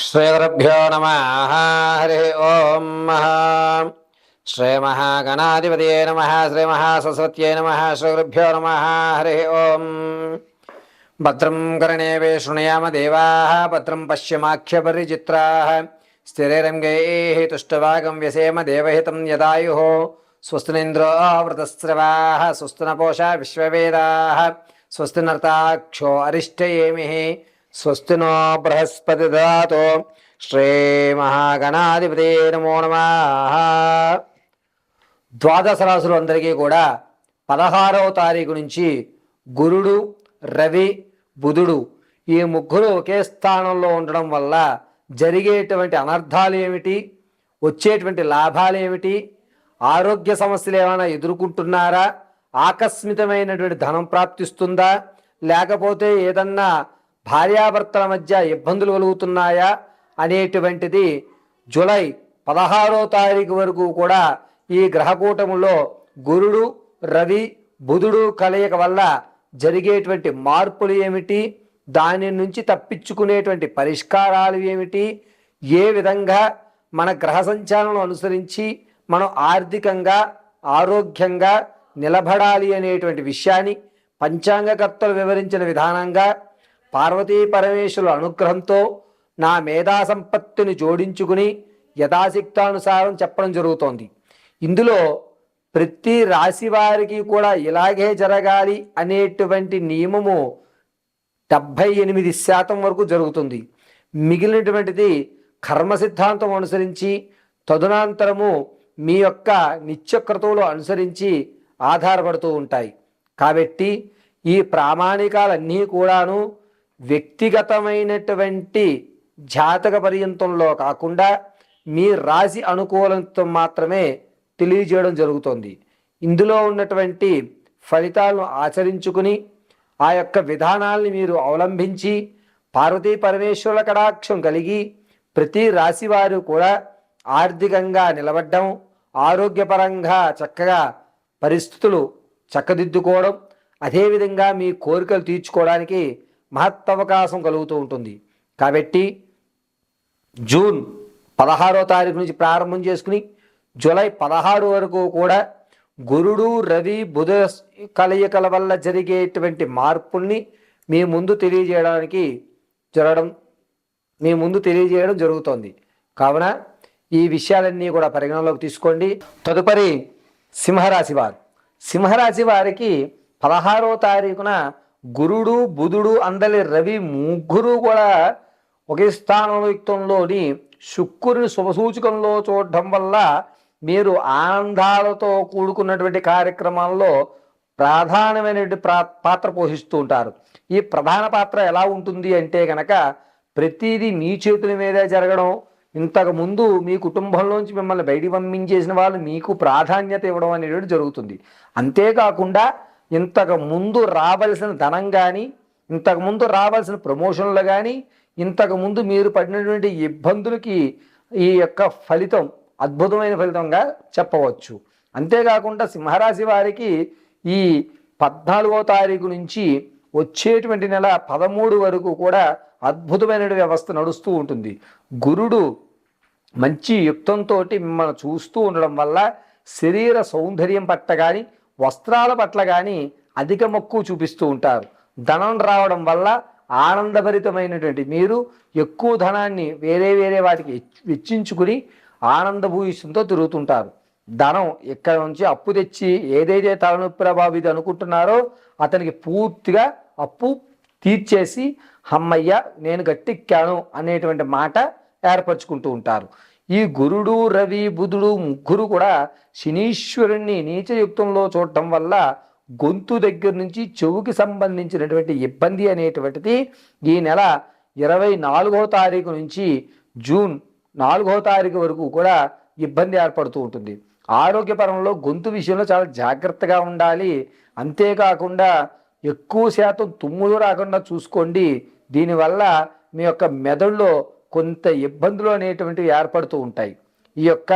శ్రీగురుభ్యో నమః. హరి ఓం. శ్రీమహాగణాధిపతయే నమః. శ్రీమహాసరస్వత్యై నమః. శ్రీగురుభ్యో నమః. హరి ఓం. భద్రం కర్ణేభిः శృణుయామ దేవాः. భద్రం పశ్యమాఖ్యపరిచిత్రాः. స్థిరైరంగైः తుష్టవాగం వ్యసేమ దేవహితం యదాయుः. స్వస్తి నింద్రో వృతస్రవాः. స్వస్తి నపూషా విశ్వవేదాः. స్వస్తి నర్తాక్షో అరిష్టయేమిః. స్వస్తి నో బృహస్పతి దదాతు. శ్రీమహాగణాధిపతే నమో నమః. ద్వాదశ రాశులు అందరికీ కూడా 16వ తారీఖు నుంచి గురుడు, రవి, బుధుడు ఈ ముగ్గురు ఒకే స్థానంలో ఉండడం వల్ల జరిగేటువంటి అనర్థాలు ఏమిటి, వచ్చేటువంటి లాభాలు ఏమిటి, ఆరోగ్య సమస్యలు ఏమైనా ఎదుర్కొంటున్నారా, ఆకస్మికమైనటువంటి ధనం ప్రాప్తిస్తుందా, లేకపోతే ఏదన్నా భార్యాభర్తల మధ్య ఇబ్బందులు కలుగుతున్నాయా అనేటువంటిది జూలై 16వ తారీఖు వరకు కూడా ఈ గ్రహకూటములో గురుడు, రవి, బుధుడు కలయిక వల్ల జరిగేటువంటి మార్పులు ఏమిటి, దాని నుంచి తప్పించుకునేటువంటి పరిష్కారాలు ఏమిటి, ఏ విధంగా మన గ్రహ సంచాలను అనుసరించి మనం ఆర్థికంగా ఆరోగ్యంగా నిలబడాలి అనేటువంటి విషయాన్ని పంచాంగకర్తలు వివరించిన విధానంగా పార్వతీ పరమేశ్వరుల అనుగ్రహంతో నా మేధా సంపత్తిని జోడించుకుని యథాశక్తానుసారం చెప్పడం జరుగుతోంది. ఇందులో ప్రతి రాశి వారికి కూడా ఇలాగే జరగాలి అనేటువంటి నియమము 78% వరకు జరుగుతుంది. మిగిలినటువంటిది కర్మ సిద్ధాంతం అనుసరించి తదనంతరము మీ యొక్క నిత్యక్రతువులు అనుసరించి ఆధారపడుతూ ఉంటాయి. కాబట్టి ఈ ప్రామాణికాలన్నీ కూడాను వ్యక్తిగతమైనటువంటి జాతక పర్యంతంలో కాకుండా మీ రాశి అనుకూలంతో మాత్రమే తెలియజేయడం జరుగుతుంది. ఇందులో ఉన్నటువంటి ఫలితాలను ఆచరించుకుని ఆ యొక్క విధానాల్ని మీరు అవలంబించి పార్వతీ పరమేశ్వరుల కటాక్షం కలిగి ప్రతి రాశి వారు కూడా ఆర్థికంగా నిలబడ్డం, ఆరోగ్యపరంగా చక్కగా పరిస్థితులు చక్కదిద్దుకోవడం, అదేవిధంగా మీ కోరికలు తీర్చుకోవడానికి మహత్తవకాశం కలుగుతూ ఉంటుంది. కాబట్టి జూన్ 16వ తారీఖు నుంచి ప్రారంభం చేసుకుని జూలై 16 వరకు కూడా గురుడు, రవి, బుధ కలయికల వల్ల జరిగేటువంటి మార్పుల్ని మీ ముందు తెలియజేయడం జరుగుతోంది. కావున ఈ విషయాలన్నీ కూడా పరిగణలోకి తీసుకోండి. తదుపరి సింహరాశి వారు. సింహరాశి వారికి 16వ తారీఖున గురుడు, బుధుడు, అందలి రవి ముగ్గురు కూడా ఒకే స్థానయుక్తంలోని శుక్రుని శుభసూచకంలో చూడడం వల్ల మీరు ఆనందాలతో కూడుకున్నటువంటి కార్యక్రమాల్లో ప్రధానమైనటువంటి పాత్ర పోషిస్తూ ఉంటారు. ఈ ప్రధాన పాత్ర ఎలా ఉంటుంది అంటే కనుక ప్రతిదీ మీ చేతుల మీదే జరగడం, ఇంతకుముందు మీ కుటుంబంలోంచి మిమ్మల్ని బయటికి పంపించేసిన వాళ్ళు మీకు ప్రాధాన్యత ఇవ్వడం అనేది జరుగుతుంది. అంతేకాకుండా ఇంతకు ముందు రావాల్సిన ధనం కానీ, ఇంతకుముందు రావాల్సిన ప్రమోషన్లు కానీ, ఇంతకుముందు మీరు పడినటువంటి ఇబ్బందులకి ఈ యొక్క ఫలితం అద్భుతమైన ఫలితంగా చెప్పవచ్చు. అంతేకాకుండా సింహరాశి వారికి ఈ 14వ తారీఖు నుంచి వచ్చేటువంటి నెల 13 వరకు కూడా అద్భుతమైన వ్యవస్థ నడుస్తూ ఉంటుంది. గురుడు మంచి యుక్తంతో మిమ్మల్ని చూస్తూ ఉండడం వల్ల శరీర సౌందర్యం పట్ల కానీ, వస్త్రాల పట్ల కానీ అధిక మక్కువ చూపిస్తూ ఉంటారు. ధనం రావడం వల్ల ఆనందభరితమైనటువంటి మీరు ఎక్కువ ధనాన్ని వేరే వాటికి వెచ్చించుకుని ఆనందభూయిష్టంతో తిరుగుతుంటారు. ధనం ఇక్కడ నుంచి అప్పు తెచ్చి ఏదైతే తలనొప్పి ప్రభావిత అనుకుంటున్నారో అతనికి పూర్తిగా అప్పు తీర్చేసి అమ్మయ్య నేను గట్టెక్కాను అనేటువంటి మాట ఏర్పరచుకుంటూ ఉంటారు. ఈ గురుడు, రవి, బుధుడు ముగ్గురు కూడా శనీశ్వరుణ్ణి నీచయుక్తంలో చూడటం వల్ల గొంతు దగ్గర నుంచి చెవుకి సంబంధించినటువంటి ఇబ్బంది అనేటువంటిది ఈ నెల 24వ తారీఖు నుంచి జూన్ 4వ తారీఖు వరకు కూడా ఇబ్బంది ఏర్పడుతూ ఉంటుంది. ఆరోగ్యపరంలో గొంతు విషయంలో చాలా జాగ్రత్తగా ఉండాలి. అంతేకాకుండా ఎక్కువ శాతం తుమ్ములు రాకుండా చూసుకోండి. దీనివల్ల మీ యొక్క మెదడులో కొంత ఇబ్బందులు అనేటువంటివి ఏర్పడుతూ ఉంటాయి. ఈ యొక్క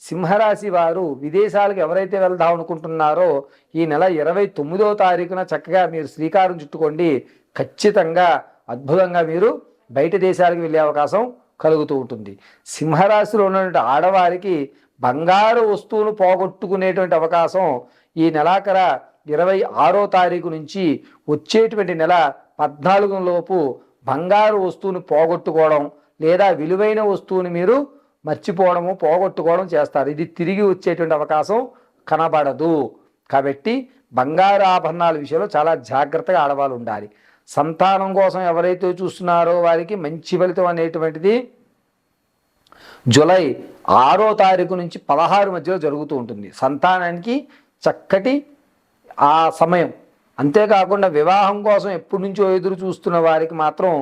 సింహరాశి వారు విదేశాలకు ఎవరైతే వెళ్దాం అనుకుంటున్నారో ఈ నెల 29వ తారీఖున చక్కగా మీరు శ్రీకారం చుట్టుకోండి. ఖచ్చితంగా అద్భుతంగా మీరు బయట దేశాలకు వెళ్ళే అవకాశం కలుగుతూ ఉంటుంది. సింహరాశిలో ఉన్నటువంటి ఆడవారికి బంగారు వస్తువును పోగొట్టుకునేటువంటి అవకాశం ఈ నెలాఖర 26వ తారీఖు నుంచి వచ్చేటువంటి నెల 14 లోపు బంగారు వస్తువును పోగొట్టుకోవడం లేదా విలువైన వస్తువుని మీరు మర్చిపోవడము పోగొట్టుకోవడం చేస్తారు. ఇది తిరిగి వచ్చేటువంటి అవకాశం కనబడదు. కాబట్టి బంగారు ఆభరణాల విషయంలో చాలా జాగ్రత్తగా ఆడవాళ్ళు ఉండాలి. సంతానం కోసం ఎవరైతే చూస్తున్నారో వారికి మంచి ఫలితం అనేటువంటిది జూలై 6వ తారీఖు నుంచి 16 మధ్యలో జరుగుతూ ఉంటుంది. సంతానానికి చక్కటి ఆ సమయం. అంతేకాకుండా వివాహం కోసం ఎప్పటి నుంచో ఎదురు చూస్తున్న వారికి మాత్రం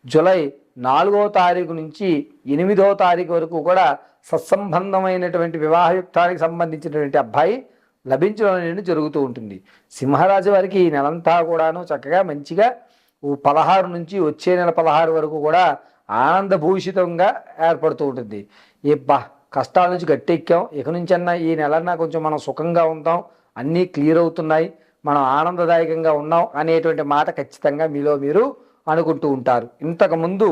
జూలై 4వ తారీఖు నుంచి 8వ తారీఖు వరకు కూడా సత్సంబంధమైనటువంటి వివాహయుక్తానికి సంబంధించినటువంటి అబ్బాయి లభించడం అనేది జరుగుతూ ఉంటుంది. సింహరాశి వారికి ఈ నెలంతా కూడాను చక్కగా మంచిగా 16 నుంచి వచ్చే నెల 16 వరకు కూడా ఆనందభూషితంగా ఏర్పడుతూ ఉంటుంది. కష్టాల నుంచి గట్టెక్కాం, ఇక నుంచన్నా ఈ నెలన్నా కొంచెం మనం సుఖంగా ఉంటాం, అన్నీ క్లియర్ అవుతున్నాయి, మనం ఆనందదాయకంగా ఉన్నాం అనేటువంటి మాట ఖచ్చితంగా మీలో మీరు అనుకుంటూ ఉంటారు. ఇంతకుముందు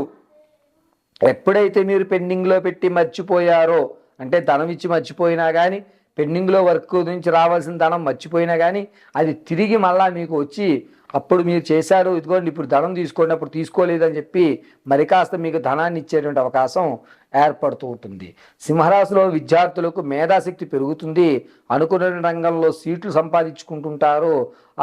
ఎప్పుడైతే మీరు పెండింగ్లో పెట్టి మర్చిపోయారో, అంటే ధనం ఇచ్చి మర్చిపోయినా కానీ, పెండింగ్లో వర్క్ నుంచి రావాల్సిన ధనం మర్చిపోయినా కానీ అది తిరిగి మళ్ళా మీకు వచ్చి అప్పుడు మీరు చేశారు, ఇదిగోండి ఇప్పుడు ధనం తీసుకోండి, అప్పుడు తీసుకోలేదని చెప్పి మరి కాస్త మీకు ధనాన్ని ఇచ్చేటువంటి అవకాశం ఏర్పడుతూ ఉంటుంది. సింహరాశిలో విద్యార్థులకు మేధాశక్తి పెరుగుతుంది. అనుకున్న రంగంలో సీట్లు సంపాదించుకుంటుంటారు.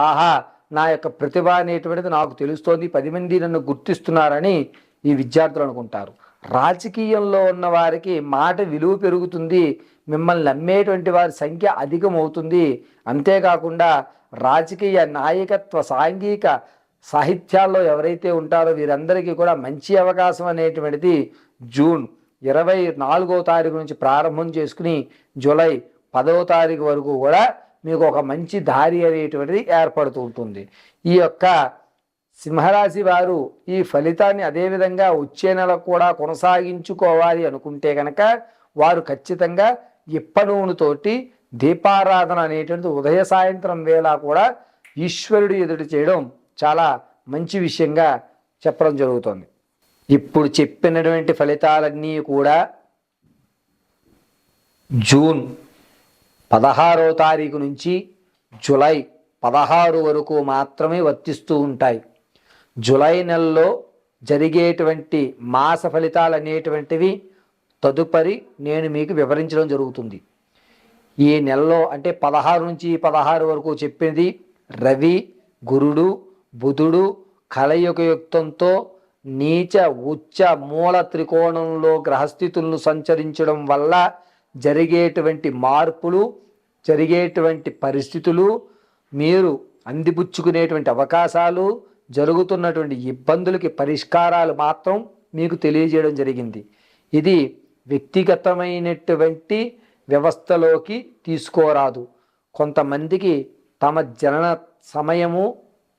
ఆహా, నా యొక్క ప్రతిభ అనేటువంటిది నాకు తెలుస్తోంది, 10 మంది నన్ను గుర్తిస్తున్నారని ఈ విద్యార్థులు అనుకుంటారు. రాజకీయంలో ఉన్న వారికి మాట విలువ పెరుగుతుంది. మిమ్మల్ని నమ్మేటువంటి వారి సంఖ్య అధికమవుతుంది. అంతేకాకుండా రాజకీయ నాయకత్వ సాంఘిక సాహిత్యాల్లో ఎవరైతే ఉంటారో వీరందరికీ కూడా మంచి అవకాశం అనేటువంటిది జూన్ 24వ తారీఖు నుంచి ప్రారంభం చేసుకుని జూలై 10వ తారీఖు వరకు కూడా మీకు ఒక మంచి దారి అనేటువంటిది ఏర్పడుతూ ఉంటుంది. ఈ యొక్క సింహరాశి వారు ఈ ఫలితాన్ని అదేవిధంగా వచ్చే నెల కూడా కొనసాగించుకోవాలి అనుకుంటే కనుక వారు ఖచ్చితంగా ఇప్ప నూనెతోటి దీపారాధన అనేటువంటిది ఉదయ సాయంత్రం వేళ కూడా ఈశ్వరుడు ఎదుటి చేయడం చాలా మంచి విషయంగా చెప్పడం జరుగుతుంది. ఇప్పుడు చెప్పినటువంటి ఫలితాలన్నీ కూడా జూన్ 16వ తారీఖు నుంచి జూలై 16 వరకు మాత్రమే వర్తిస్తూ ఉంటాయి. జూలై నెలలో జరిగేటువంటి మాస ఫలితాలు అనేటువంటివి తదుపరి నేను మీకు వివరించడం జరుగుతుంది. ఈ నెలలో అంటే 16 నుంచి 16 వరకు చెప్పింది రవి, గురుడు, బుధుడు కలయుగయుక్తంతో నీచ ఉచ్చ మూల త్రికోణంలో గ్రహస్థితులను సంచరించడం వల్ల జరిగేటువంటి మార్పులు, జరిగేటువంటి పరిస్థితులు, మీరు అందిపుచ్చుకునేటువంటి అవకాశాలు, జరుగుతున్నటువంటి ఇబ్బందులకి పరిష్కారాలు మాత్రం మీకు తెలియజేయడం జరిగింది. ఇది వ్యక్తిగతమైనటువంటి వ్యవస్థలోకి తీసుకోరాదు. కొంతమందికి తమ జనన సమయము,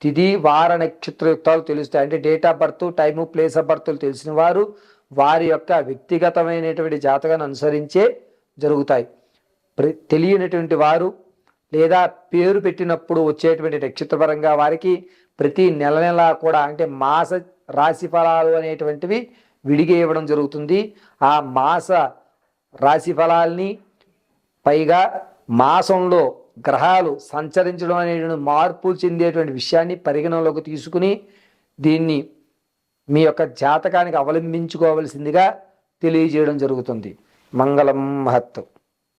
తిథి, వార, నక్షత్రయుక్తాలు తెలుస్తాయి. అంటే date of birth, time, place of బర్త్లు తెలిసిన వారు వారి యొక్క వ్యక్తిగతమైనటువంటి జాతకాన్ని అనుసరించే జరుగుతాయి. తెలియనటువంటి వారు లేదా పేరు పెట్టినప్పుడు వచ్చేటువంటి నక్షత్రపరంగా వారికి ప్రతి నెల నెల కూడా అంటే మాస రాశి ఫలాలు అనేటువంటివి విడిగా ఇవ్వడం జరుగుతుంది. ఆ మాస రాశి ఫలాల్ని పైగా మాసంలో గ్రహాలు సంచరించడం అనేటువంటి మార్పులు చెందేటువంటి విషయాన్ని పరిగణనలోకి తీసుకుని దీన్ని మీ యొక్క జాతకానికి అవలంబించుకోవలసిందిగా తెలియజేయడం జరుగుతుంది. మంగళం మహత్తు.